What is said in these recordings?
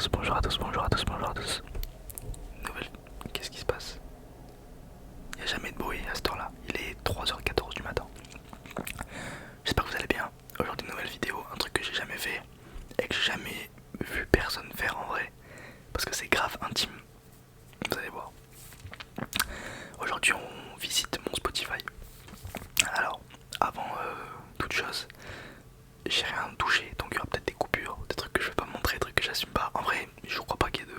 tous, bonjour à tous, bonjour à tous, bonjour à tous. Nouvelle. Qu'est-ce qui se passe? Il n'y a jamais de bruit à cette heure-là. Il est 3h14 du matin. J'espère que vous allez bien. Aujourd'hui, une nouvelle vidéo, un truc que j'ai jamais fait et que j'ai jamais vu personne faire en vrai. Parce que c'est grave intime. Vous allez voir. Aujourd'hui, on visite mon Spotify. Alors, avant toute chose, j'ai rien touché, donc il y aura peut-être des coupures, des trucs que je vais pas montrer, des trucs que j'assume pas. En vrai, je crois pas qu'il y ait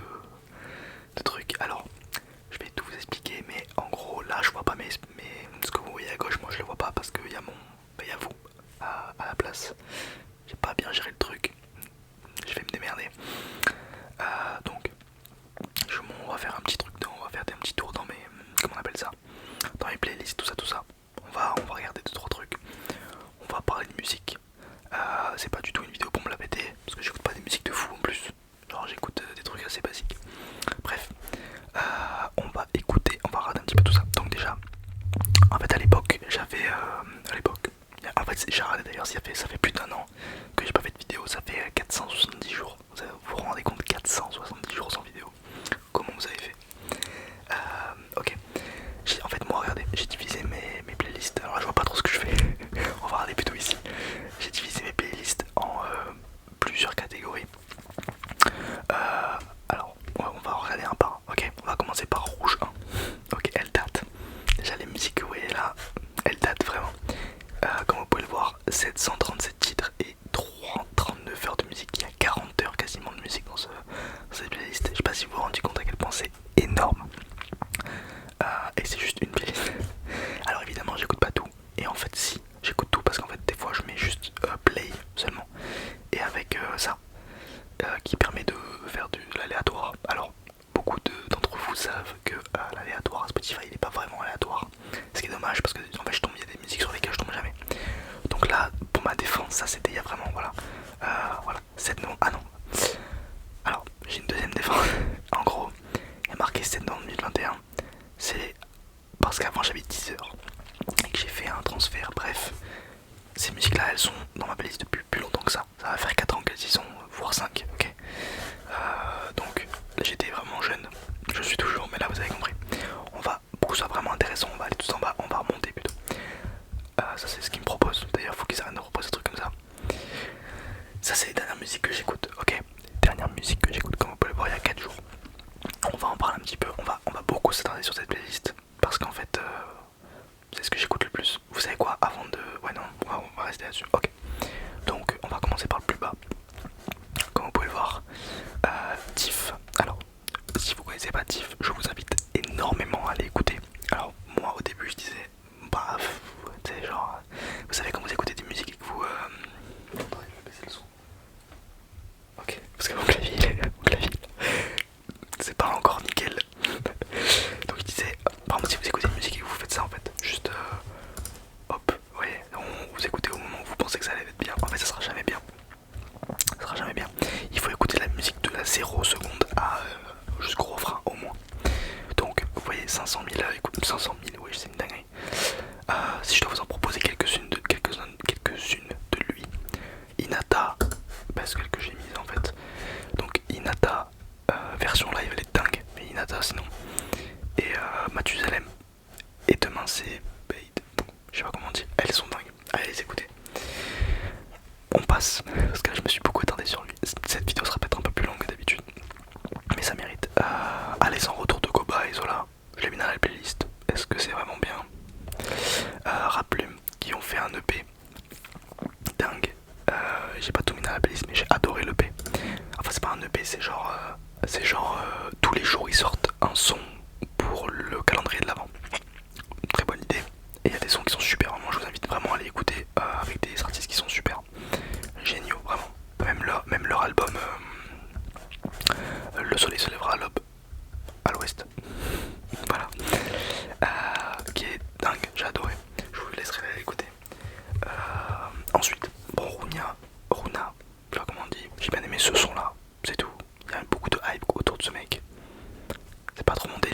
de trucs. Alors, je vais tout vous expliquer, mais en gros, là, je vois pas ce que vous voyez à gauche, moi je le vois pas parce qu'il y a il y a vous à la place. J'ai pas bien géré le truc. Je vais me démerder. Donc, on va faire un petit truc, on va faire un petit tour dans mes, comment on appelle ça, dans mes playlists, tout ça, tout ça. On va regarder 2-3 trucs. On va parler de musique. C'est pas du tout une vidéo pour me la péter, parce que j'écoute pas des musiques de fou en plus. Genre j'écoute des trucs assez basiques. Bref, on va écouter, on va regarder un petit peu tout ça. Donc déjà, en fait à l'époque, en fait j'ai regardé d'ailleurs, ça fait plus d'1 an que j'ai pas fait de vidéo, ça fait 470 jours. Vous vous rendez compte, 470 jours sans vidéo. Comment vous avez fait? Ok. En fait moi regardez, j'ai divisé mes playlists. Alors je vois pas trop ce que je fais. On va regarder plutôt ici. J'ai divisé mes playlists en plusieurs catégories. Alors on va regarder un par un. Ok, on va commencer par rouge 1. Ok, elle date. Déjà les musiques que vous voyez là, elles datent vraiment. Comme vous pouvez le voir, 737 titres et 39 heures de musique. Il y a 40 heures quasiment de musique dans cette playlist. Je sais pas si vous vous rendez compte à quel point c'est énorme. Et c'est juste une playlist. Alors évidemment j'écoute pas tout. Et en fait si, j'écoute tout parce qu'en fait des fois je mets juste play seulement. Et avec ça, qui permet de faire de l'aléatoire. Alors beaucoup d'entre vous savent que l'aléatoire à Spotify il est pas vraiment aléatoire. Ce qui est dommage parce que en fait il y a des musiques sur lesquelles je tombe jamais. Donc là pour ma défense ça c'était il y a vraiment voilà. Voilà, cette non. Ah non. Alors j'ai une deuxième défense. En gros, il y a marqué 7 dans 2021. C'est parce qu'avant j'avais 10 heures et que j'ai fait un transfert. Bref, ces musiques là elles sont dans ma playlist depuis plus longtemps que ça. Ça va faire 4 ans qu'elles y sont, voire 5. Ok. Donc j'étais vraiment jeune. Je suis toujours, mais là vous avez compris. Pour que ce soit vraiment intéressant, on va aller tout en bas, on va remonter plutôt. Ça c'est ce qu'ils me proposent. D'ailleurs faut qu'ils arrêtent de proposer des trucs comme ça. Ça c'est les dernières musiques que j'écoute. Ok. Dernière musique que j'écoute comme vous pouvez le voir il y a 4 jours. On va en parler un petit peu. On va beaucoup s'attarder sur cette playlist parce qu'en fait c'est ce que j'écoute le plus. Vous savez quoi, avant de... Ouais non, on va rester là-dessus. Ok. Donc on va commencer par le plus bas. Comme vous pouvez le voir, Tiff. Alors, si vous connaissez pas Tiff, je vous invite énormément à aller écouter. Alors moi au début je disais, bah, tu sais genre, vous savez quand vous écoutez des musiques et que vous... Attendez, je vais baisser le son. Ok, parce que mon clavier, c'est pas encore nickel. Donc je disais, par exemple si vous écoutez une musique et que vous faites ça en fait, juste hop, vous voyez, vous écoutez au moment où vous pensez que ça allait être bien. En fait ça sera jamais bien. Ça sera jamais bien. Il faut écouter la musique de la 0 seconde à jusqu'au refrain au moins. Donc vous voyez 500 000 écoute, 500 000, oui c'est une dinguerie. Si je dois vous en proposer quelques-unes de lui, Inata, parce que j'ai mise en fait. Donc Inata version live elle est dingue, mais Inata sinon. Et Mathusalem. Et demain c'est Bait. Je sais pas comment on dit. Elles sont dingues. Allez les écouter. On passe, parce que là je me suis beaucoup attardé sur lui. Cette vidéo sera peut-être un peu plus longue que d'habitude, mais ça mérite. Allez sans retour de Koba et Zola. Je l'ai mis dans la playlist. Est-ce que c'est vraiment bien? Raplume qui ont fait un EP. Dingue. J'ai pas tout mis dans la playlist, mais j'ai adoré l'EP. Enfin c'est pas un EP, c'est genre tous les jours ils sortent un son pour le calendrier de l'avant. Très bonne idée. Et il y a des sons qui sont super, vraiment je vous invite vraiment à aller écouter avec des artistes qui sont super. Géniaux, vraiment. Même leur album Le soleil se lèvera à l'ouest. Voilà. Qui est dingue, j'ai adoré. Je vous laisserai aller l'écouter. Ensuite, bon, Runa, je sais pas comment on dit, j'ai bien aimé ce son là, c'est tout. Il y a beaucoup de hype autour de ce mec. C'est pas trop mon délire.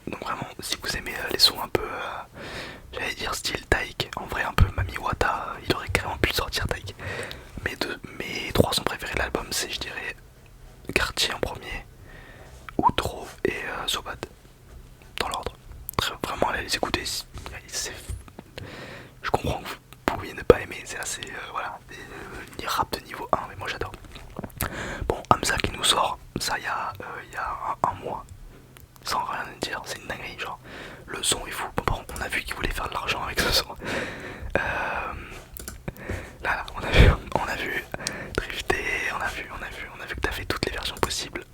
Donc vraiment, si vous aimez les sons un peu, j'allais dire style Taïk, en vrai un peu Mami Wata, il aurait carrément pu sortir Taïk. Mes trois sons préférés de l'album, c'est je dirais Quartier en premier, Outro et Sobat, dans l'ordre. Vraiment allez les écouter, je comprends que vous pouviez ne pas aimer, c'est assez, voilà, des rap de niveau 1, mais moi j'adore. Bon, Hamza qui nous sort, ça il y a un mois, sans rien dire, c'est une dinguerie, genre, le son est fou. Bon, on a vu qu'il voulait faire de l'argent avec ce son. Là, on a vu drifter, on a vu que t'as fait toutes les versions possibles.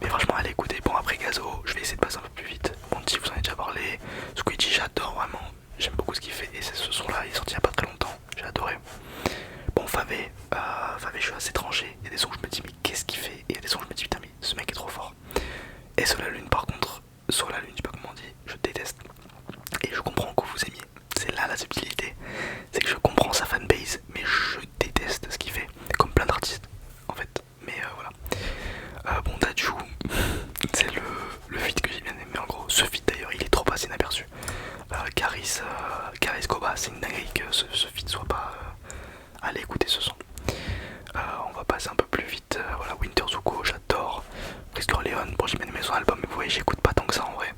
Mais franchement, allez écouter. Bon, après Gazo, je vais essayer de passer un peu plus vite. Monty, vous en avez déjà parlé. Squidgy, j'adore vraiment. J'aime beaucoup ce qu'il fait. Et ce son-là, il est sorti il y a pas très longtemps. J'ai adoré. Bon, Favé, je suis assez tranché. Il y a des sons où je me dis, mais qu'est-ce qu'il fait? Et il y a des sons où je me dis, putain, mais ce mec est trop fort. Et sur la lune, par contre, sur la lune, je sais pas comment on dit, je déteste. Et je comprends que vous aimiez. C'est là la subtilité. C'est que je comprends sa fanbase, mais je déteste ce qu'il fait. Comme plein d'artistes, en fait. Mais voilà. Bon, Daju, c'est le feat que j'ai bien aimé en gros. Ce feat d'ailleurs, il est trop passé inaperçu. Caris Koba, c'est une dinguerie que ce feat soit pas. Allez écouter ce son. On va passer un peu plus vite. Voilà, Winter Zuko, j'adore. Frisk Orleans, bon, j'ai bien aimé son album, mais vous voyez, j'écoute pas tant que ça en vrai.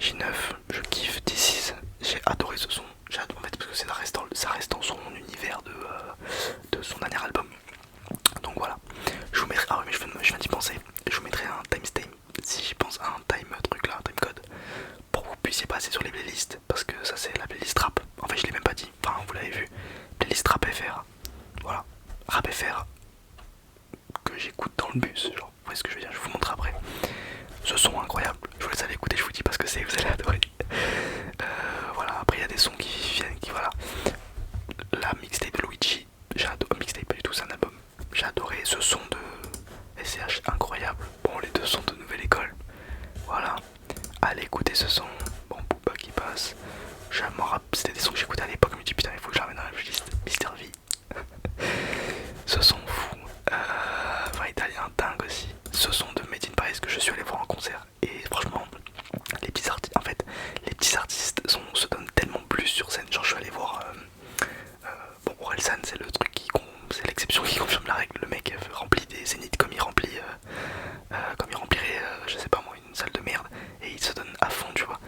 J9, je kiffe. This Is, j'ai adoré ce son. J'ai adoré en fait parce que ça reste dans son univers de son dernier album. Donc voilà. Je vous mettrai. Ah ouais, mais je viens d'y penser. Je vous mettrai un timestamp si j'y pense à un time truc là, un time code. Pour que vous puissiez passer sur les playlists. Parce que ça c'est la playlist rap. En fait je l'ai même pas dit. Enfin vous l'avez vu. Playlist rap FR. Voilà. Rap FR. Que j'écoute dans le bus. Genre, vous voyez ce que je veux dire, je vous montre après. Ce son incroyable. Je vous laisse aller écouter, je vous dis pas ce que c'est, vous allez adorer. Voilà, après il y a des sons qui viennent, qui voilà. La mixtape de Luigi, j'ai adoré. Mixtape pas du tout, c'est un album. J'ai adoré ce son de SCH, incroyable. Bon, les deux sons de Nouvelle École. Voilà. Allez écouter ce son. Bon, Booba qui passe. Je m'en rappelle, c'était des sons que j'écoutais à l'époque, je me dis putain, il faut que je ramène dans la playlist. Mister V. Ce son fou. Enfin, italien dingue aussi. Ce son de Made in Paris que je suis allé voir en concert. Et franchement, les petits artistes, en fait, les petits artistes se donnent tellement plus sur scène. Genre, je suis allé voir. Bon, Orelsan, c'est le truc c'est l'exception qui confirme la règle. Le mec remplit des zéniths comme il remplirait, je sais pas moi, une salle de merde. Et il se donne à fond, tu vois.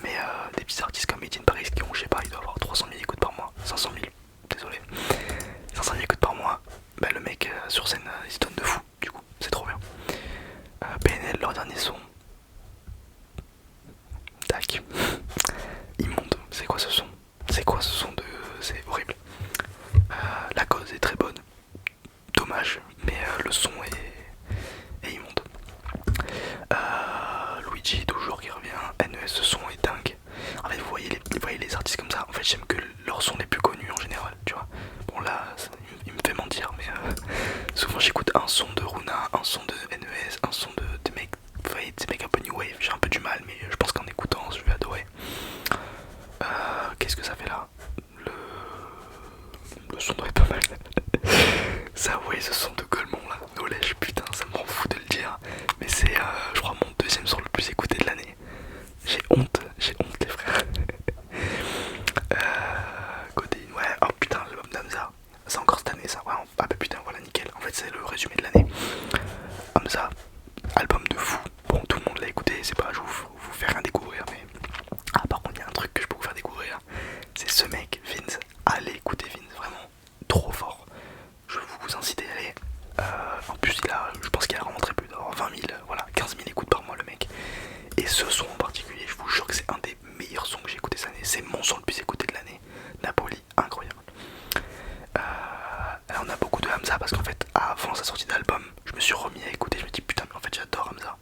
Mais des petits artistes comme Made in Paris qui ont, je sais pas, il doit avoir 300 000 écoutes par mois, 500 000, désolé, 500 000 écoutes par mois. Bah, le mec sur scène, il se donne de fou, du coup, c'est trop bien. PNL, leur dernier son. Tac. Immonde. C'est quoi ce son? C'est quoi ce son de. C'est horrible. La cause est très bonne. Dommage, mais le son est immonde. Luigi, toujours qui revient. NES, ce son est dingue. En fait, vous voyez les artistes comme ça. En fait, j'aime que leurs sons les plus connus en général, tu vois. Bon, là, il me fait mentir, mais souvent j'écoute un son de Runa, un son de NES, un son de des mecs. Vous voyez, des mecs un peu new wave. J'ai un peu du mal, mais je pense qu'en écoutant, je vais adorer. Qu'est-ce que ça fait là? Le son doit être pas mal. Ça, ouais, ce son de Golemont là, Knowledge, putain, ça me rend fou de le dire. Mais c'est, je crois, mon deuxième son le plus écouté de l'année. J'ai honte les frères. Codéine, ouais, oh putain, l'album d'Hamza. C'est encore cette année ça, ouais, ah bah putain, voilà, nickel. En fait, c'est le résumé de l'année. Hamza, album de fou. Bon, tout le monde l'a écouté, c'est pas, je vous fais rien découvrir, mais. Ah, par contre, il y a un truc que je peux vous faire découvrir. C'est ce mec, Vince. Allez écouter Vince, vraiment trop fort. Je vous incite à y aller. En plus, je pense qu'il a rentré plus de 20 000, voilà, 15 000 écoutes par mois, le mec. Et ce son en particulier, je vous jure que c'est un des meilleurs sons que j'ai écouté cette année. C'est mon son le plus écouté de l'année. Napoli, incroyable. Là, on a beaucoup de Hamza parce qu'en fait, avant sa sortie d'album, je me suis remis à écouter. Je me dis putain, mais en fait, j'adore Hamza.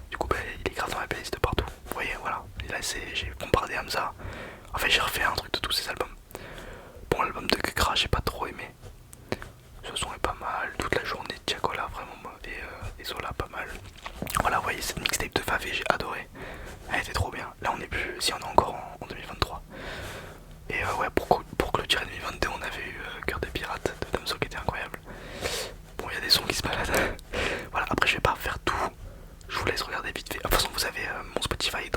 Du coup, bah, il est grave dans ma playlist de partout. Vous voyez, voilà. Et là, j'ai bombardé Hamza. En fait, j'ai refait un truc de tous ses albums. Bon, l'album de Kekra, j'ai pas trop aimé. Ce son est pas mal. Toute la journée de Tiakola, vraiment mauvais. Et Zola, pas mal. Voilà, vous voyez, cette mixtape de Favé, j'ai adoré. Elle était trop bien. Là, on est plus. Si, on est encore en 2023. Et ouais, pour clôturer 2022, on avait eu Cœur de Pirate de Damso qui était incroyable. Bon, il y a des sons qui se baladent. Voilà, après, je vais pas faire tout. Je vous laisse regarder vite fait. De toute façon, vous avez mon Spotify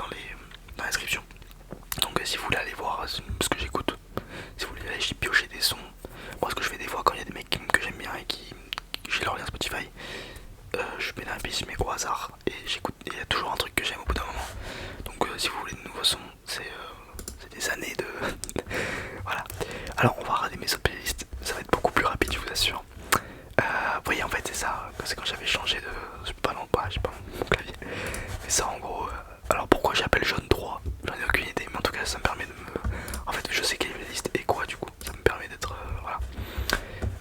Jaune 3, j'en ai aucune idée, mais en tout cas ça me permet de me... En fait je sais quelle playlist et quoi du coup, ça me permet d'être... voilà.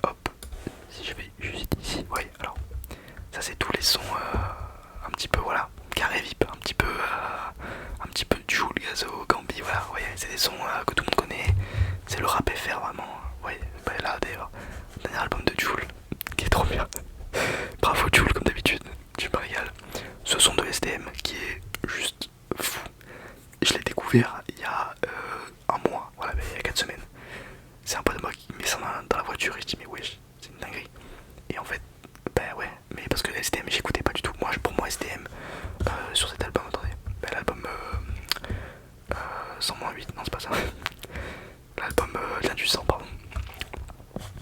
Hop, si je vais juste ici, oui alors, ça c'est tous les sons un petit peu voilà, carré VIP, un petit peu Jul, Gazo, Gambi, voilà, ouais, c'est des sons que tout le monde connaît, c'est le rap FR vraiment, ouais, bah là d'ailleurs, le dernier album de Jul, qui est trop bien, bravo Jul comme d'habitude, tu me régales, ce son de SDM qui est juste fou, je l'ai découvert il y a un mois, voilà, il y a 4 semaines, c'est un pote de moi qui met ça dans la voiture et je dis mais wesh, c'est une dinguerie, et en fait, bah ouais, mais parce que SDM j'écoutais pas du tout, pour moi SDM, sur cet album, attendez, bah, l'album 100-8, non c'est pas ça, l'album Lien du sang, pardon,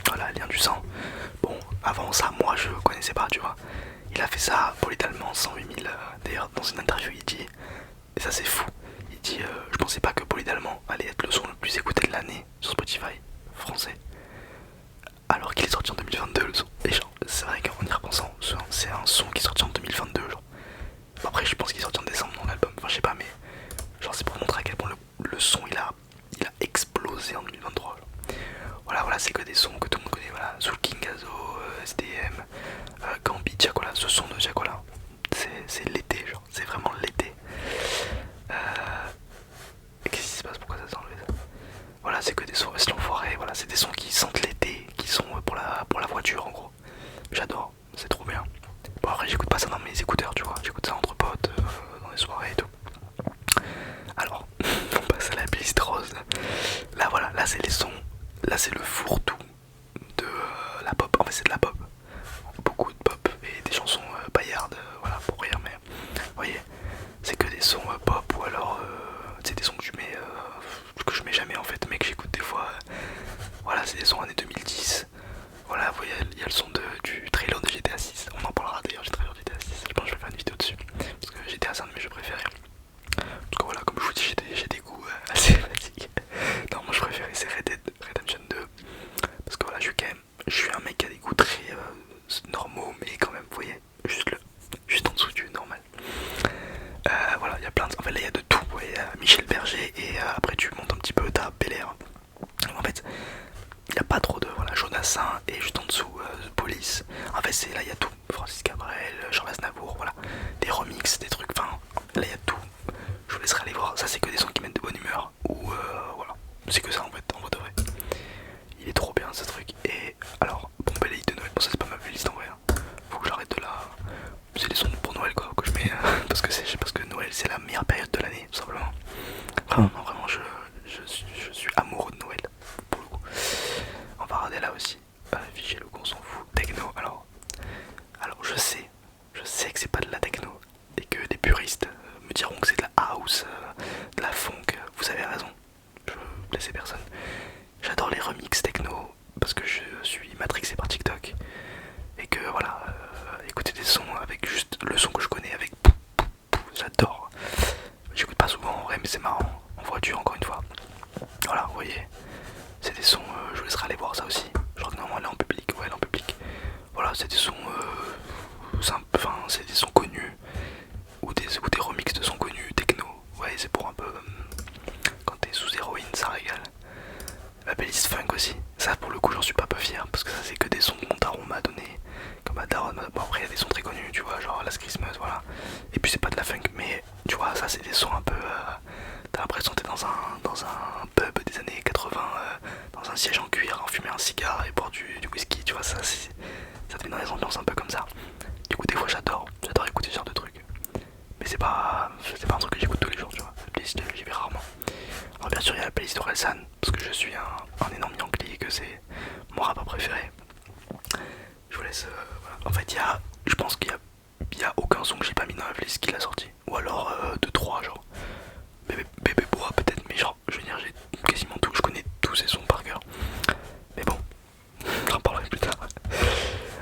voilà, Lien du sang, bon, avant ça, moi je connaissais pas, tu vois, il a fait ça brutalement, 108 000, d'ailleurs dans une interview il dit, et ça c'est fou, il dit, je pensais pas que Polydallement allait être le son le plus écouté de l'année sur Spotify français, alors qu'il est sorti en 2022 le son, et genre, c'est vrai qu'en y repensant, c'est un son qui est sorti en 2022, genre, après je pense qu'il est sorti en décembre dans l'album, enfin je sais pas, mais genre c'est pour montrer à quel point le son il a explosé en 2023, genre. Voilà, c'est que des sons que tout le monde connaît, voilà, Soul King, Gazo, SDM, Gambi, Jacola, ce son de Jacola, c'est l'été, genre, c'est vraiment l'été. Qu'est-ce qui se passe, pourquoi ça s'est enlevé ça? Voilà, c'est que des sons, c'est l'enfoiré, voilà, c'est des sons qui sentent l'été, qui sont pour la voiture en gros. J'adore, c'est trop bien. Bon après j'écoute pas ça dans mes écouteurs, tu vois, j'écoute ça entre potes, dans les soirées et tout. Alors, on passe à la playlist rose. Là voilà, là c'est les sons, là c'est le fourre-tout de la pop, en fait c'est de la pop. Beaucoup de pop et des chansons paillardes, voilà, pour rire, mais vous voyez, c'est que des sons pop ou alors c'est des sons que je mets jamais en fait, mais que j'écoute des fois. Voilà, c'est des sons années 2010. Voilà, vous voyez, il y a le son du trailer de GTA 6. On en parlera d'ailleurs du trailer de GTA 6. Je pense que je vais faire une vidéo dessus. Parce que GTA c'est un de mes jeux préférés. Parce que voilà, comme je vous dis, j'ai des goûts assez fatigués. Non, moi je préférais c'est Red Dead Redemption 2. Parce que voilà, je suis un mec qui a des goûts très normaux, mais quand même, vous voyez, juste en dessous du normal. Voilà, il y a plein de... En fait, là, il y a de tout. Vous voyez, Michel Berger, et après, tu montes un petit peu, t'as Bel Air. En fait, il n'y a pas trop de... Voilà, Jodassin, et juste en dessous, Police. En fait, là, il y a tout. Francis Cabrel, Charles Aznavour, voilà. Des remixes, des trucs, enfin, là, il y a tout. Je vous laisserai aller voir. Ça, c'est que des sons qui mettent de bonne humeur. Ou, voilà. C'est que ça, en fait, en vrai de vrai. Il est trop bien, ce truc. Et alors, bon, playlist de Noël. Bon, ça, c'est pas ma playlist en vrai. Faut que j'arrête de la... C'est des sons pour Noël quoi que je mets parce que Noël c'est la meilleure période de l'année tout simplement. Vraiment je suis amoureux de Noël pour le coup. On va regarder là aussi. Fichier le on s'en fout. Techno alors je sais que c'est pas de la techno et que des puristes me diront que c'est de la house, de la funk. Vous avez raison. Je veux blesser personne. J'adore les remixes techno parce que je suis matrixé par TikTok. Et que voilà, écouter des sons avec juste le son que je connais avec j'adore. J'écoute pas souvent en vrai, mais c'est marrant. En voiture, encore une fois. Voilà, vous voyez, c'est des sons, je vous laisserai aller voir ça aussi. Je crois que normalement elle est en public, ouais, elle est en public. Voilà, c'est des sons, enfin, c'est des sons connus ou des remixes de sons connus, techno. Ouais, c'est pour un peu quand t'es sous héroïne, ça régale. La playlist funk aussi, ça pour le coup j'en suis pas fier parce que ça c'est que des sons que mon daron m'a donné. Comme ma daronne, bon après il y a des sons très connus, tu vois, genre Last Christmas, voilà. Et puis c'est pas de la funk, mais tu vois, ça c'est des sons un peu... t'as l'impression que t'es dans un pub des années 80, dans un siège en cuir, en fumer un cigare et boire du whisky, tu vois, ça te met dans des ambiances un peu comme ça. Du coup des fois j'adore écouter ce genre de trucs. Mais c'est pas un truc que j'écoute tous les jours, tu vois. La playlist j'y vais rarement. Alors bien sûr il y a la playlist d'Orelsan, parce que je suis un énorme Yankee et que c'est mon rappeur préféré. Je vous laisse... voilà. En fait je pense qu'il y a aucun son que j'ai pas mis dans la playlist qu'il a sorti. Ou alors 2-3 genre. Bébé Bois peut-être, mais genre je veux dire j'ai quasiment tout, je connais tous ces sons par cœur. Mais bon, j'en parlerai plus tard.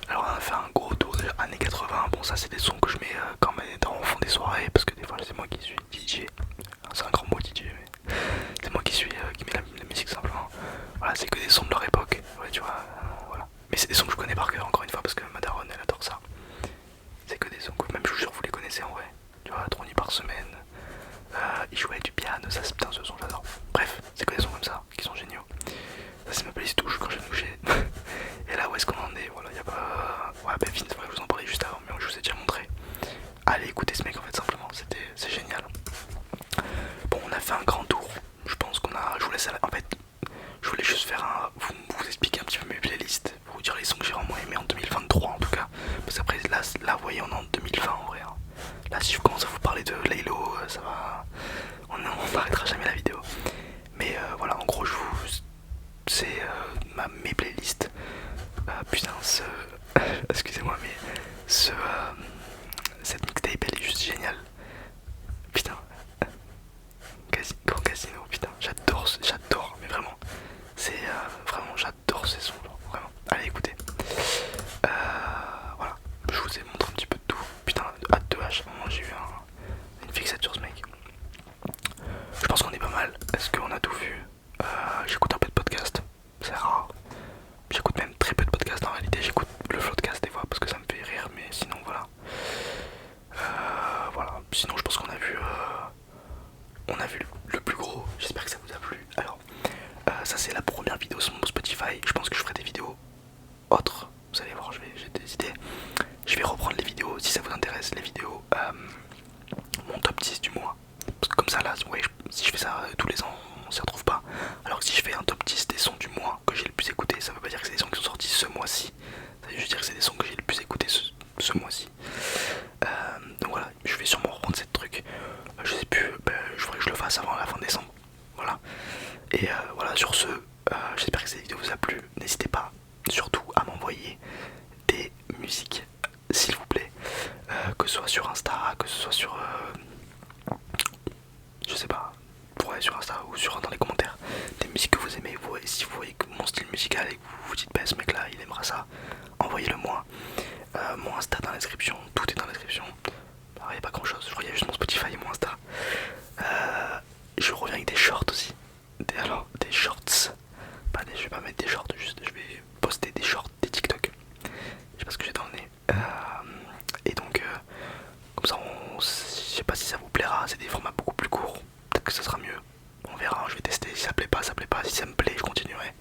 Alors on a fait un gros tour des années 80, bon ça c'est des sons que je mets quand même en fond des soirées, parce que des fois c'est moi qui suis DJ. C'est un grand mot DJ, mais c'est moi qui mets la musique simplement. Voilà, c'est que des sons de leur époque, ouais tu vois, voilà. Mais c'est des sons que je connais par cœur encore une fois, parce que ma daronne elle adore ça. C'est que des sons que même je vous jure vous les connaissez en vrai. Tu vois, jouait du piano, ça c'est putain ce son j'adore. Bref, c'est que des sons comme ça qui sont géniaux. Ça c'est ma playlist touche quand j'ai touché. Et là où est-ce qu'on en est, voilà, y a pas. Ouais bah Vince, voilà, je vous en parlais juste avant, mais je vous ai déjà montré. Allez écoutez ce mec en fait simplement, c'est génial. Bon on a fait un grand tour, je pense qu'on a. Je vous laisse en fait. Je voulais juste faire un. Vous expliquer un petit peu mes playlists, vous dire les sons que j'ai vraiment aimés en 2023 en tout cas. Parce qu'après là vous voyez on est en 2020 en vrai. Hein. Là si je commence à vous parler de Laylo, ça va. On n'arrêtera jamais la vidéo. Mais voilà en gros c'est mes playlists. Putain excusez-moi mais cette mixtape elle est juste géniale. Putain. Grand Casino, putain, j'adore, mais vraiment. C'est vraiment, j'adore ces sons, genre, vraiment. Allez, écoutez. Voilà, je vous ai montré un petit peu de tout. Putain, à 2H, vraiment, j'ai eu une fixette sur ce mec. Je pense qu'on est pas mal. Est-ce qu'on a tout vu? J'écoute un peu de podcast, c'est rare. J'écoute même très peu de podcasts en réalité. J'écoute le Floodcast des fois parce que ça me fait rire, mais sinon, voilà. Voilà, sinon, je pense qu'on a vu. On a vu le plus gros, j'espère que ça vous a plu. Alors, ça c'est la première vidéo sur mon Spotify. Je pense que je ferai des vidéos autres. Vous allez voir, j'ai des idées. Je vais reprendre les vidéos si ça vous intéresse. Les vidéos, mon top 10 du mois. Parce que comme ça là, ouais, si je fais ça tous les ans, on s'y retrouve pas. Alors que si je fais un top 10 des sons du mois que j'ai le plus écouté, ça veut pas dire que c'est des sons qui sont sortis ce mois-ci. Ça veut juste dire que c'est des sons que j'ai le plus écouté ce mois-ci. Donc voilà, je vais sûrement reprendre cette truc. Je sais plus, je voudrais que je le fasse avant la fin décembre. Voilà. Et voilà, sur ce, j'espère que cette vidéo vous a plu. N'hésitez pas surtout à m'envoyer des musiques, s'il vous plaît. Que ce soit sur Insta, que ce soit sur. Je sais pas. Ouais, sur Insta ou dans les commentaires. Des musiques que vous aimez. Si vous voyez que mon style musical et que vous vous dites, bah ce mec là, il aimera ça, envoyez-le moi. Mon Insta dans la description, tout est dans la description. Alors, il n'y a pas grand chose, je crois qu'il y a juste mon Spotify et mon Insta. Je reviens avec des shorts aussi. Des shorts. Je vais pas mettre des shorts, juste je vais poster des shorts, des TikTok. Je sais pas ce que j'ai dans le nez. Et donc, comme ça, je sais pas si ça vous plaira. C'est des formats beaucoup plus courts. Peut-être que ça sera mieux. On verra, je vais tester. Si ça plaît pas, ça plaît pas. Si ça me plaît, je continuerai.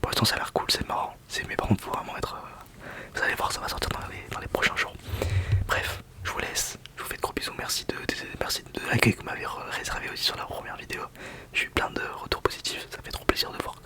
Pour l'instant, ça a l'air cool, c'est marrant. Mais par contre, faut vraiment être. Vous allez voir, ça va sortir dans les prochains jours. Bref, je vous laisse. Je vous fais de gros bisous. Merci de l'accueil que vous m'avez réservé aussi sur la première vidéo. J'ai eu plein de retours positifs. Ça fait trop plaisir de voir